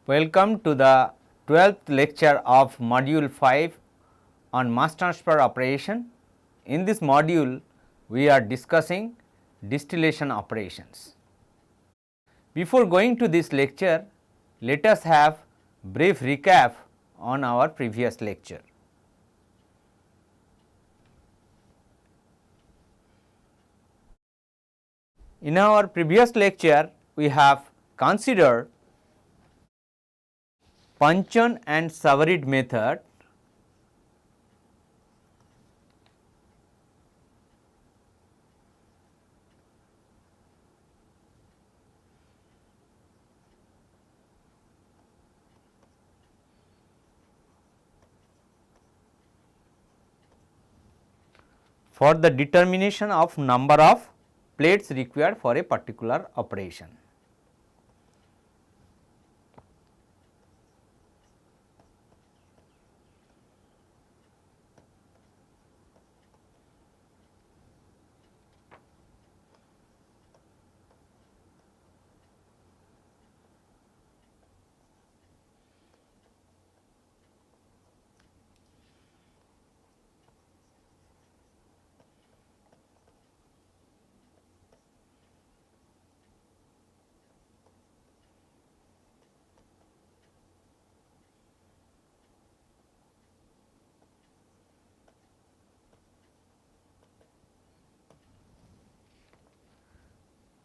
Welcome to the 12th lecture of module 5 on mass transfer operation. In this module, we are discussing distillation operations. Before going to this lecture, let us have brief recap on our previous lecture. In our previous lecture, we have considered Puncheon and Savarit method for the determination of number of plates required for a particular operation.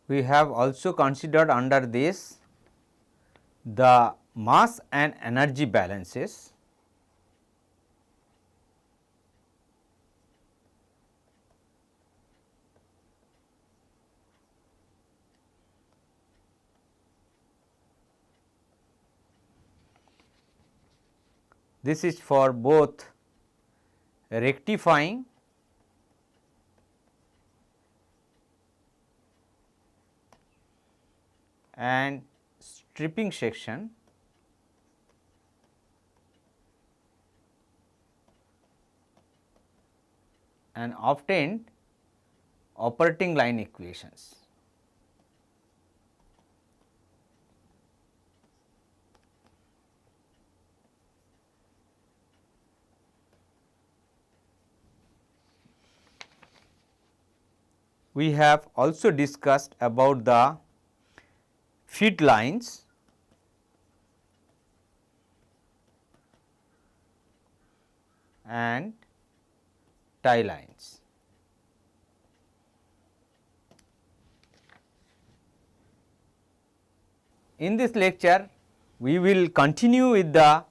We have also considered under this the mass and energy balances. This is for both rectifying and stripping section and obtained operating line equations. We have also discussed about the feed lines and tie lines. In this lecture, we will continue with the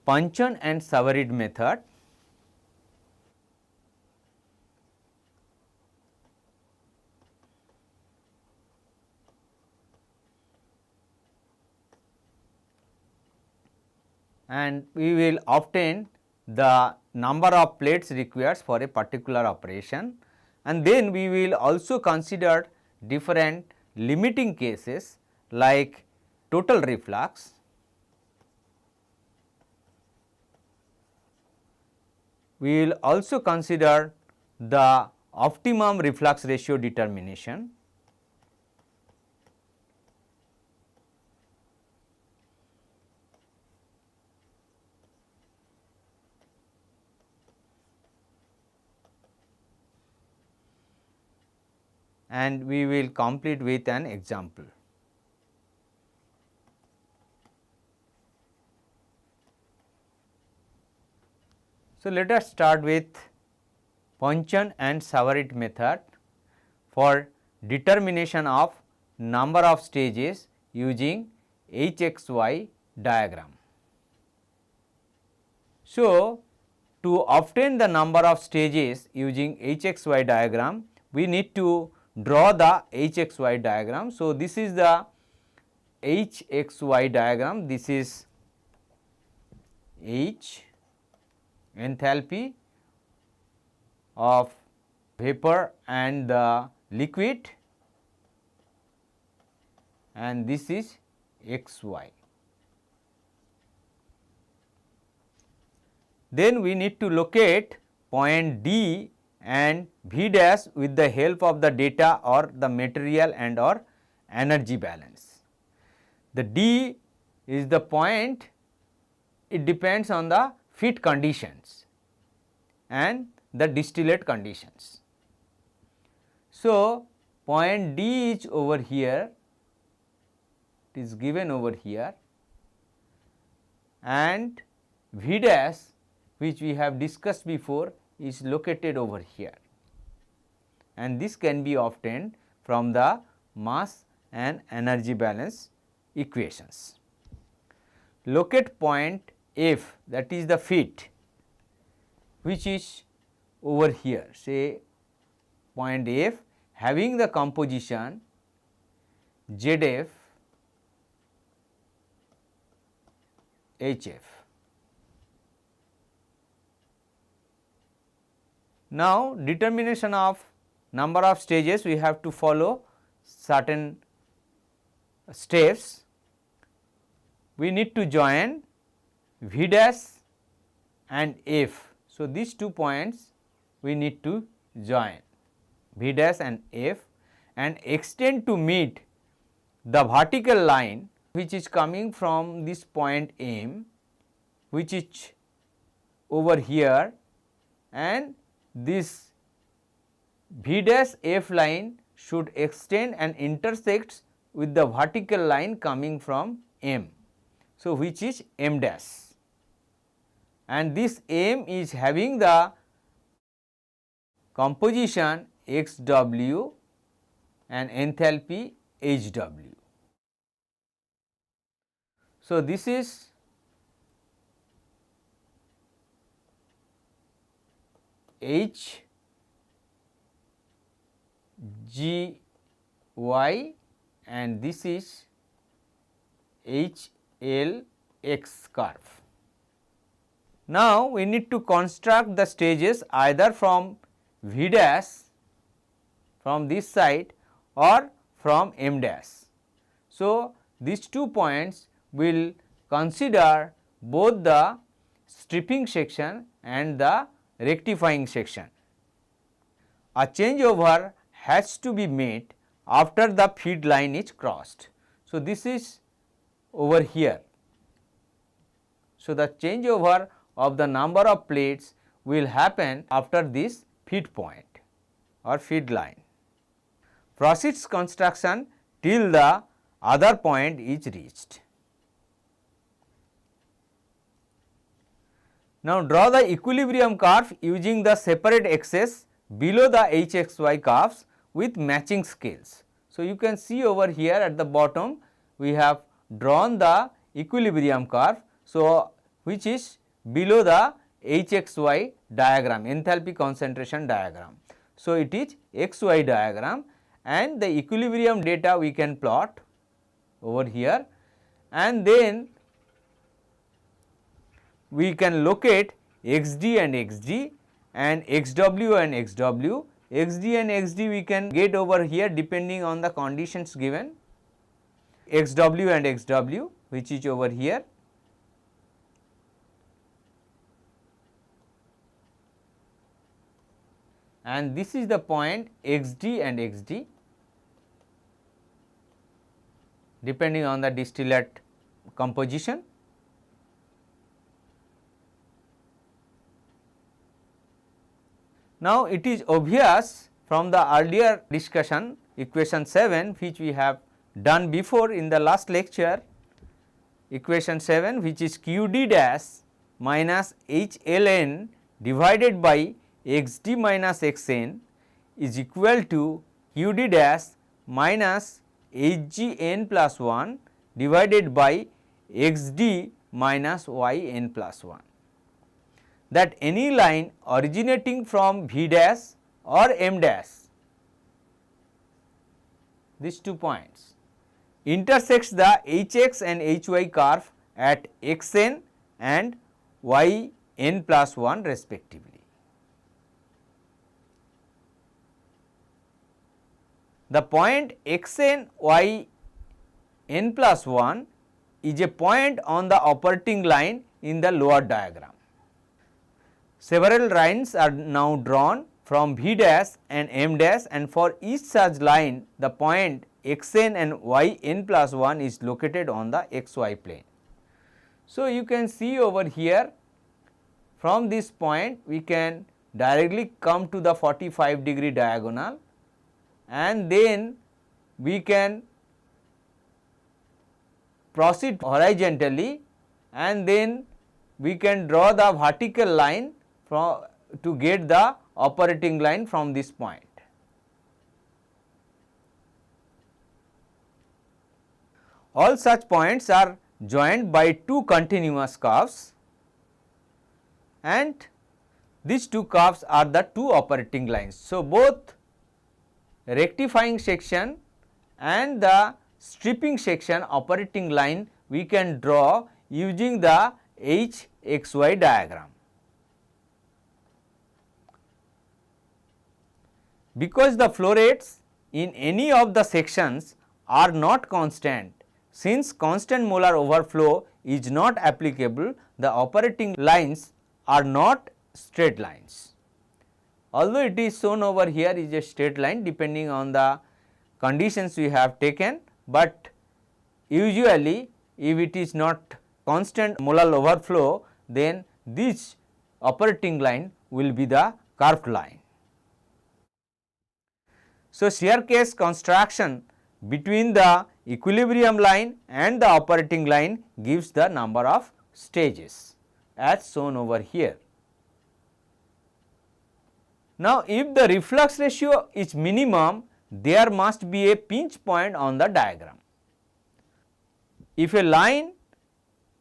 Puncheon and Savarit method. And we will obtain the number of plates required for a particular operation, and then we will also consider different limiting cases like total reflux, we will also consider the optimum reflux ratio determination, and we will complete with an example. So, let us start with Puncheon and Savarit method for determination of number of stages using HXY diagram. So, to obtain the number of stages using HXY diagram, we need to draw the HXY diagram. So, this is the HXY diagram, this is H enthalpy of vapor and the liquid, and this is XY. Then we need to locate point D and V dash with the help of the data or the material and or energy balance. The D is the point, it depends on the feed conditions and the distillate conditions. So, point D is over here, it is given over here, and V dash, which we have discussed before, is located over here, and this can be obtained from the mass and energy balance equations. Locate point F, that is the feed, which is over here, say point F having the composition ZF HF. Now, determination of number of stages, we have to follow certain steps. We need to join V dash and F. So, these 2 points we need to join V dash and F and extend to meet the vertical line which is coming from this point M, which is over here, and this V dash F line should extend and intersects with the vertical line coming from M. So, which is M dash, and this M is having the composition XW and enthalpy HW. So, this is H G Y and this is H L X curve. Now, we need to construct the stages either from V dash from this side or from M dash. So, these 2 points will consider both the stripping section and the rectifying section. A changeover has to be made after the feed line is crossed. So, this is over here. So, the changeover of the number of plates will happen after this feed point or feed line. Proceeds construction till the other point is reached. Now, draw the equilibrium curve using the separate axes below the HXY curves with matching scales. So, you can see over here at the bottom we have drawn the equilibrium curve. So, which is below the HXY diagram, enthalpy concentration diagram. So, it is XY diagram and the equilibrium data we can plot over here, and then we can locate XD and XD and XW and XW. XD and XD we can get over here depending on the conditions given, XW and XW which is over here. And this is the point XD and XD depending on the distillate composition. Now, it is obvious from the earlier discussion equation 7 which we have done before in the last lecture, equation 7 which is QD dash minus HLN divided by XD minus XN is equal to QD dash minus HGN plus 1 divided by XD minus YN plus 1. That any line originating from V dash or M dash, these 2 points, intersects the HX and HY curve at XN and YN plus 1 respectively. The point XN YN plus 1 is a point on the operating line in the lower diagram. Several lines are now drawn from V dash and M dash, and for each such line the point Xn and Yn plus 1 is located on the xy plane. So, you can see over here from this point we can directly come to the 45-degree diagonal, and then we can proceed horizontally, and then we can draw the vertical line from to get the operating line from this point. All such points are joined by two continuous curves, and these two curves are the two operating lines. So, both rectifying section and the stripping section operating line we can draw using the HXY diagram. Because the flow rates in any of the sections are not constant, since constant molar overflow is not applicable, the operating lines are not straight lines. Although it is shown over here is a straight line depending on the conditions we have taken, but usually if it is not constant molar overflow, then this operating line will be the curved line. So, staircase construction between the equilibrium line and the operating line gives the number of stages as shown over here. Now, if the reflux ratio is minimum, there must be a pinch point on the diagram. If a line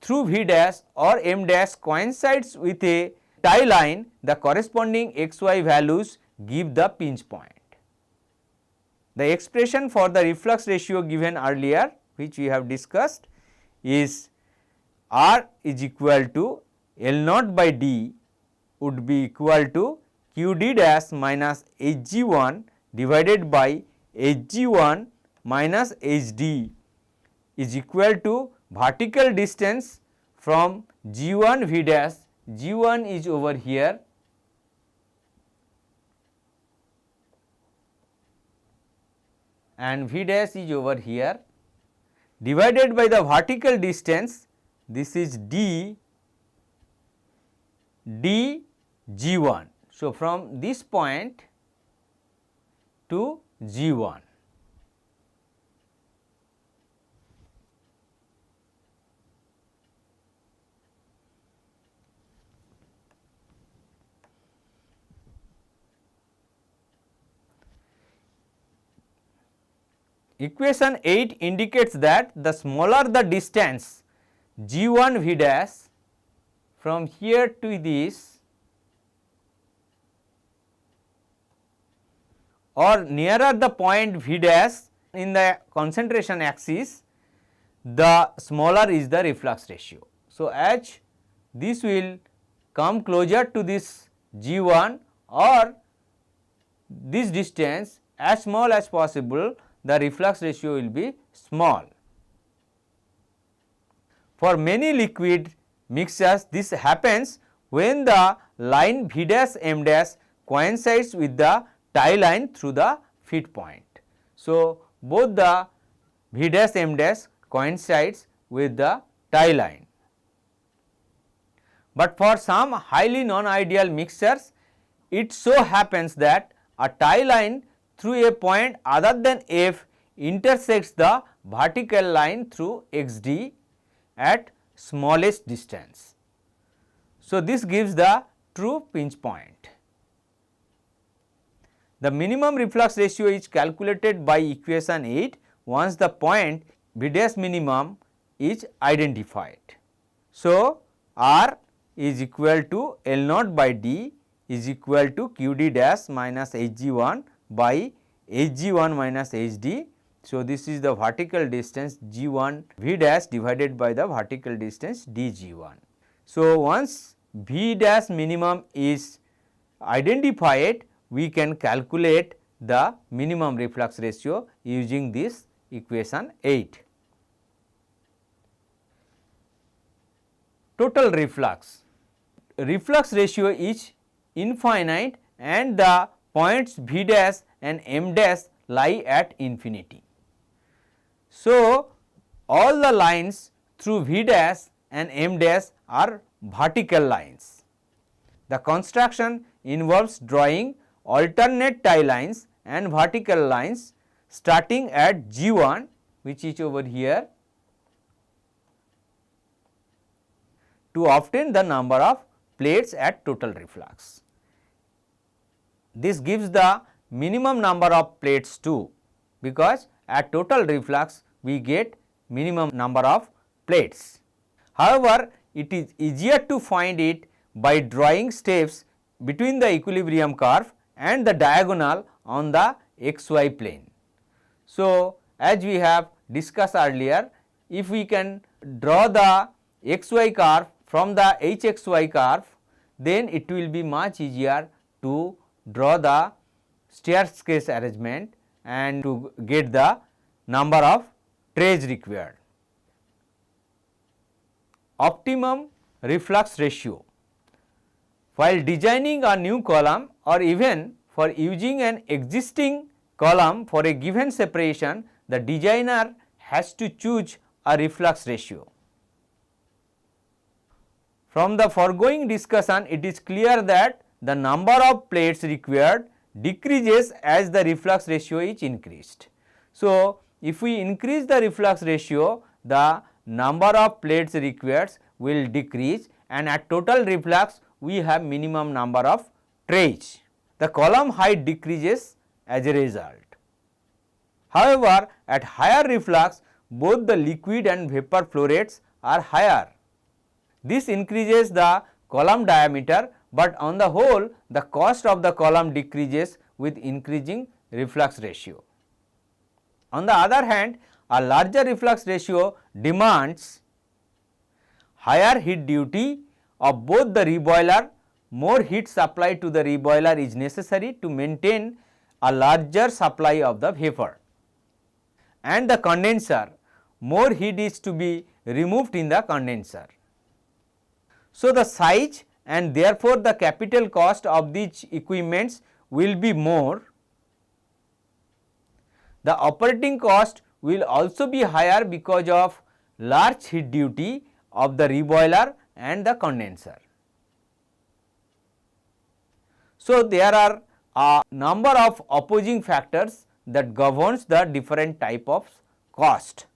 through V dash or M dash coincides with a tie line, the corresponding XY values give the pinch point. The expression for the reflux ratio given earlier, which we have discussed, is R is equal to L naught by D would be equal to Q D dash minus H G 1 divided by H G 1 minus H D is equal to vertical distance from G 1 V dash, G 1 is over here, and V dash is over here, divided by the vertical distance, this is D G 1. So, from this point to G 1. Equation 8 indicates that the smaller the distance G 1 V dash from here to this, or nearer the point V dash in the concentration axis, the smaller is the reflux ratio. So, as this will come closer to this G 1 or this distance as small as possible, the reflux ratio will be small. For many liquid mixtures, this happens when the line V dash M dash coincides with the tie line through the feed point. So, both the V dash M dash coincides with the tie line. But for some highly non-ideal mixtures, it so happens that a tie line through a point other than F intersects the vertical line through XD at smallest distance. So, this gives the true pinch point. The minimum reflux ratio is calculated by equation 8 once the point V dash minimum is identified. So, R is equal to L naught by D is equal to Q D dash minus H G 1 by H G 1 minus H D. So, this is the vertical distance G 1 V dash divided by the vertical distance D G 1. So, once V dash minimum is identified, we can calculate the minimum reflux ratio using this equation 8. Total reflux. Reflux ratio is infinite and the points V dash and M dash lie at infinity. So, all the lines through V dash and M dash are vertical lines. The construction involves drawing alternate tie lines and vertical lines starting at G1, which is over here, to obtain the number of plates at total reflux. This gives the minimum number of plates too, because at total reflux we get minimum number of plates. However, it is easier to find it by drawing steps between the equilibrium curve and the diagonal on the xy plane. So, as we have discussed earlier, if we can draw the xy curve from the hxy curve, then it will be much easier to draw the staircase arrangement and to get the number of trays required. Optimum reflux ratio. While designing a new column or even for using an existing column for a given separation, the designer has to choose a reflux ratio. From the foregoing discussion, it is clear that the number of plates required decreases as the reflux ratio is increased. So, if we increase the reflux ratio, the number of plates required will decrease, and at total reflux we have minimum number of trays. The column height decreases as a result. However, at higher reflux both the liquid and vapor flow rates are higher. This increases the column diameter, but on the whole the cost of the column decreases with increasing reflux ratio. On the other hand, a larger reflux ratio demands higher heat duty of both the reboiler. More heat supply to the reboiler is necessary to maintain a larger supply of the vapor, and the condenser, more heat is to be removed in the condenser. So, the size and therefore the capital cost of these equipments will be more. The operating cost will also be higher because of large heat duty of the reboiler and the condenser. So, there are a number of opposing factors that governs the different type of cost.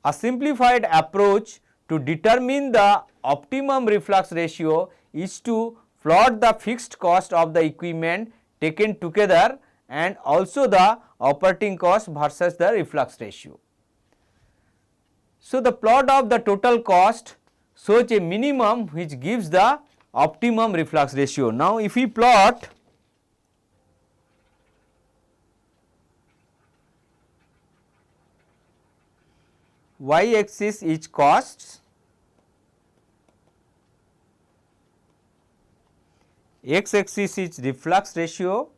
A simplified approach to determine the optimum reflux ratio is to plot the fixed cost of the equipment taken together and also the operating cost versus the reflux ratio. So, the plot of the total cost shows a minimum which gives the optimum reflux ratio. Now, if we plot y axis is costs, x axis is reflux ratio,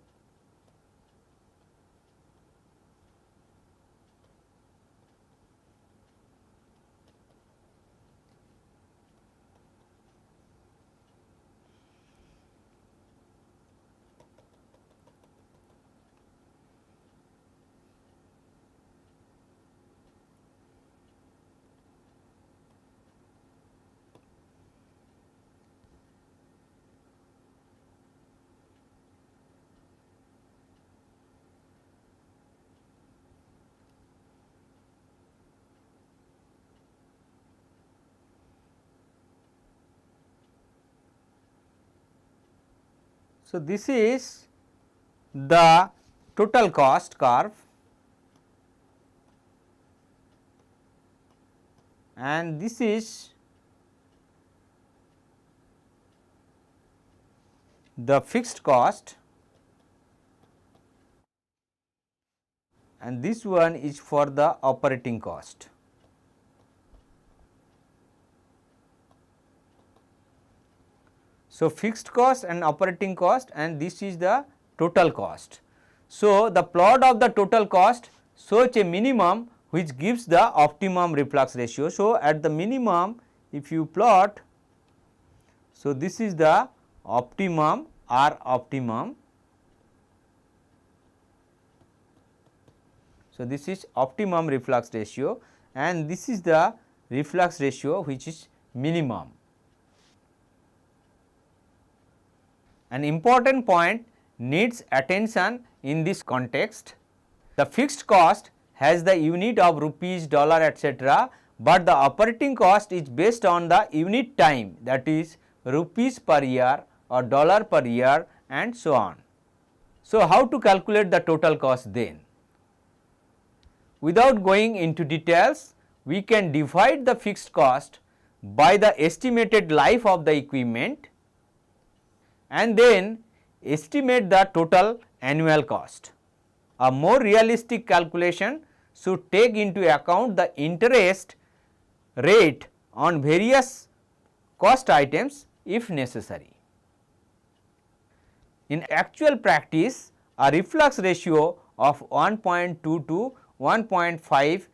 so this is the total cost curve, and this is the fixed cost, and this one is for the operating cost. So, fixed cost and operating cost, and this is the total cost. So, the plot of the total cost shows a minimum which gives the optimum reflux ratio. So, at the minimum if you plot, so this is the optimum R optimum. So, this is optimum reflux ratio, and this is the reflux ratio which is minimum. An important point needs attention in this context. The fixed cost has the unit of rupees, dollar, etc., but the operating cost is based on the unit time, that is rupees per year or dollar per year and so on. So, how to calculate the total cost then? Without going into details, we can divide the fixed cost by the estimated life of the equipment and then estimate the total annual cost. A more realistic calculation should take into account the interest rate on various cost items if necessary. In actual practice, a reflux ratio of 1.2 to 1.5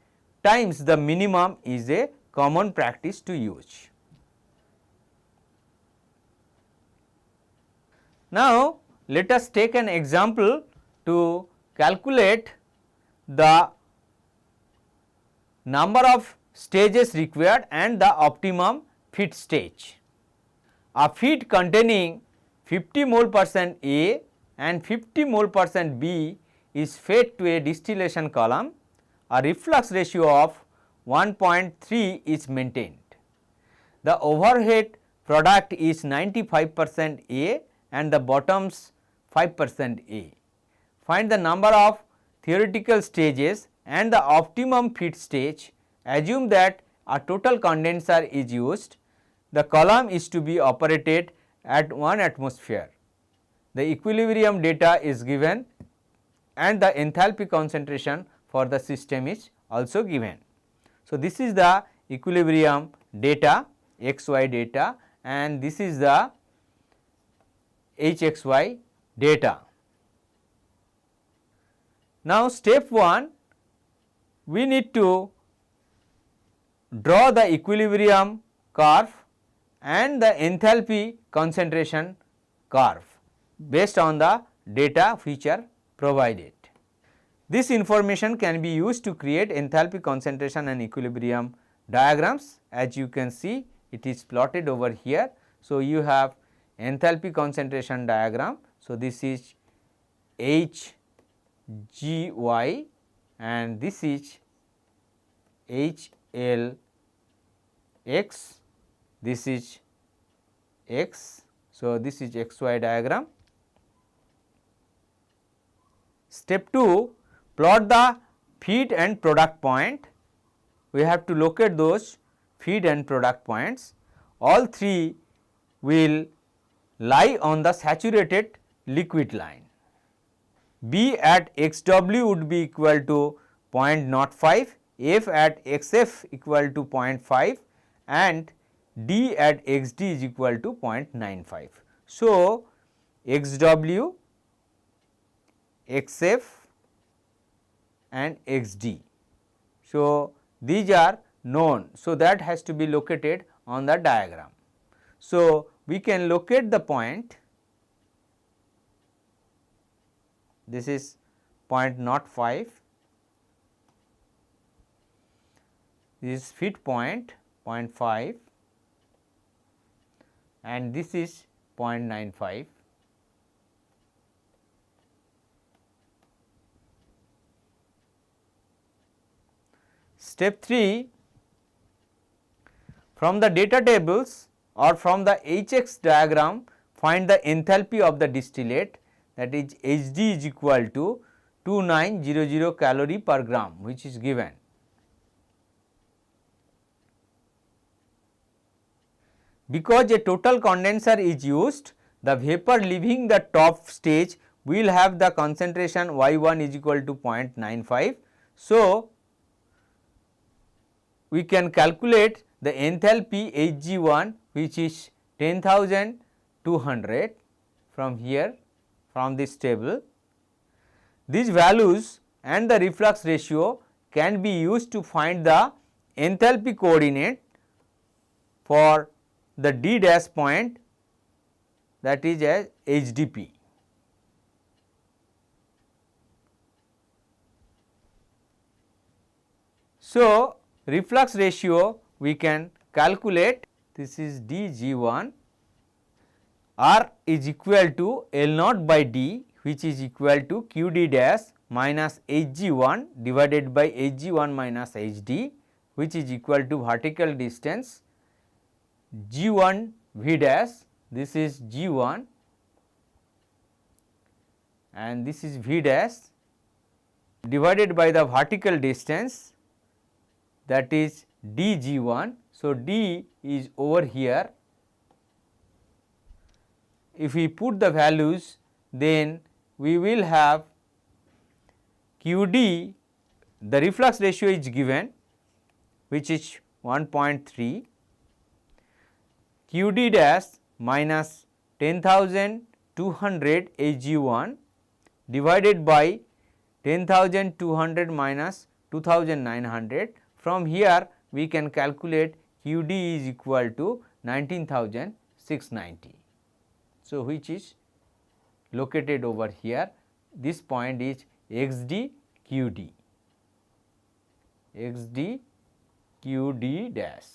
times the minimum is a common practice to use. Now, let us take an example to calculate the number of stages required and the optimum feed stage. A feed containing 50 mole percent A and 50 mole percent B is fed to a distillation column. A reflux ratio of 1.3 is maintained. The overhead product is 95% A and the bottoms 5% A. Find the number of theoretical stages and the optimum feed stage. Assume that a total condenser is used. The column is to be operated at 1 atmosphere. The equilibrium data is given and the enthalpy concentration for the system is also given. So, this is the equilibrium data, XY data, and this is the HXY data. Now, step 1, we need to draw the equilibrium curve and the enthalpy concentration curve based on the data which are provided. This information can be used to create enthalpy concentration and equilibrium diagrams. As you can see, it is plotted over here. So, you have enthalpy concentration diagram. So, this is HGY and this is HLX, this is X. So, this is XY diagram. Step 2, plot the feed and product point. We have to locate those feed and product points. All three will lie on the saturated liquid line. B at XW would be equal to 0.05, F at XF equal to 0.5 and D at XD is equal to 0.95. So, XW, XF and XD. So, these are known. So, that has to be located on the diagram. So, we can locate the point, this is 0.05, this is feed point 0.5 and this is 0.95. Step 3, from the data tables or from the HX diagram, find the enthalpy of the distillate, that is HD is equal to 2900 calorie per gram, which is given. Because a total condenser is used, the vapor leaving the top stage will have the concentration Y1 is equal to 0.95. So, we can calculate the enthalpy Hg1 which is 10,200 from here, from this table. These values and the reflux ratio can be used to find the enthalpy coordinate for the D dash point, that is as HDP. So, reflux ratio we can calculate, this is dG1, R is equal to L naught by D, which is equal to QD dash minus Hg1 divided by Hg1 minus Hd, which is equal to vertical distance G1 V dash, this is G1 and this is V dash divided by the vertical distance, that is dG1. So, D is over here. If we put the values, then we will have QD, the reflux ratio is given, which is 1.3, QD dash minus 10,200 Hg1 divided by 10,200 minus 2,900. From here we can calculate QD is equal to 19,690. So, which is located over here, this point is XD QD, XD QD dash.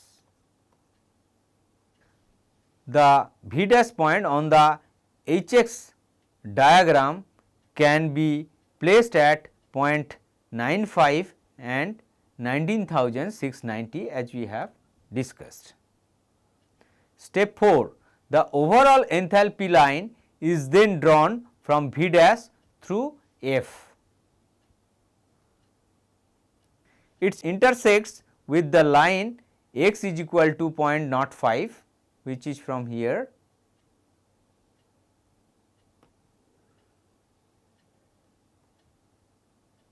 The V dash point on the HX diagram can be placed at 0.95 and 19,690 as we have discussed. Step 4. The overall enthalpy line is then drawn from V dash through F. It intersects with the line x is equal to 0.05, which is from here.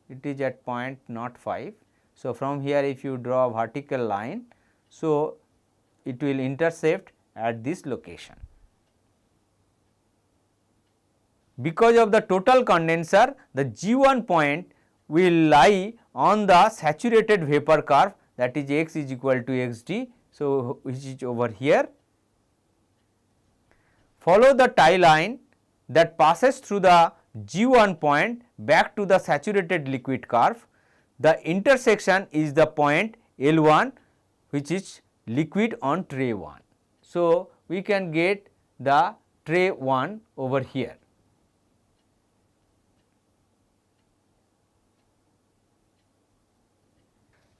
It is at 0.05. So, from here if you draw a vertical line, so it will intercept at this location. Because of the total condenser, the G1 point will lie on the saturated vapor curve, that is x is equal to xd. So, which is over here. Follow the tie line that passes through the G1 point back to the saturated liquid curve. The intersection is the point L1, which is liquid on tray 1. So, we can get the tray 1 over here.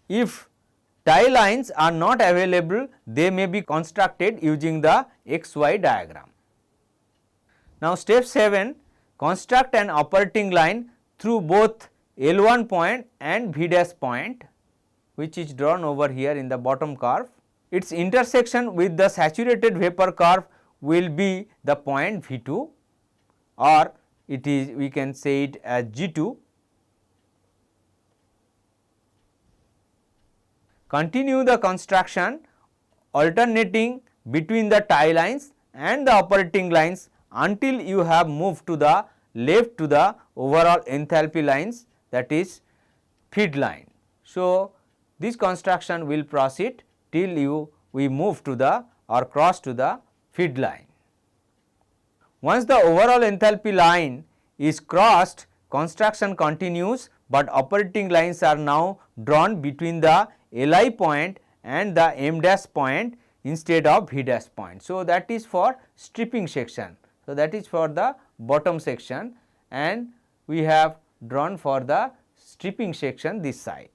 If tie lines are not available, they may be constructed using the XY diagram. Now, step 7, construct an operating line through both L1 point and V dash point, which is drawn over here in the bottom curve. Its intersection with the saturated vapor curve will be the point V2, or it is, we can say it as G2. Continue the construction alternating between the tie lines and the operating lines until you have moved to the left to the overall enthalpy lines, that is feed line. So, this construction will proceed till we move to the or cross to the feed line. Once the overall enthalpy line is crossed, construction continues, but operating lines are now drawn between the Li point and the M dash point instead of V dash point. So, that is for stripping section. So, that is for the bottom section, and we have drawn for the stripping section this side.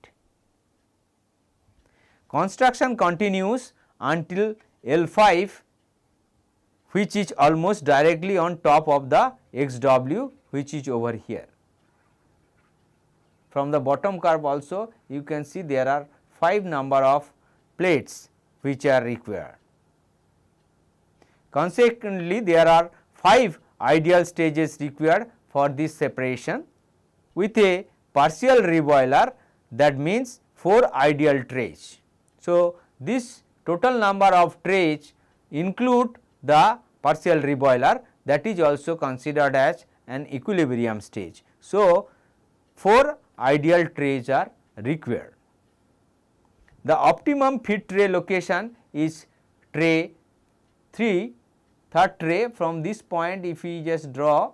Construction continues until L5, which is almost directly on top of the XW, which is over here. From the bottom curve also you can see there are 5 number of plates which are required. Consequently, there are 5 ideal stages required for this separation. With a partial reboiler, that means 4 ideal trays. So, this total number of trays include the partial reboiler, that is also considered as an equilibrium stage. So, 4 ideal trays are required. The optimum feed tray location is tray 3, third tray. From this point if we just draw,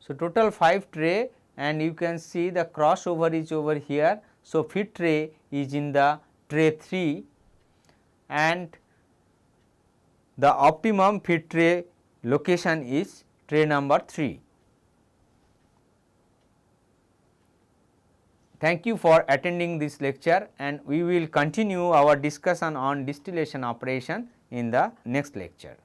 So, total 5 tray, and you can see the crossover is over here. So, feed tray is in the tray 3 and the optimum feed tray location is tray number 3. Thank you for attending this lecture, and we will continue our discussion on distillation operation in the next lecture.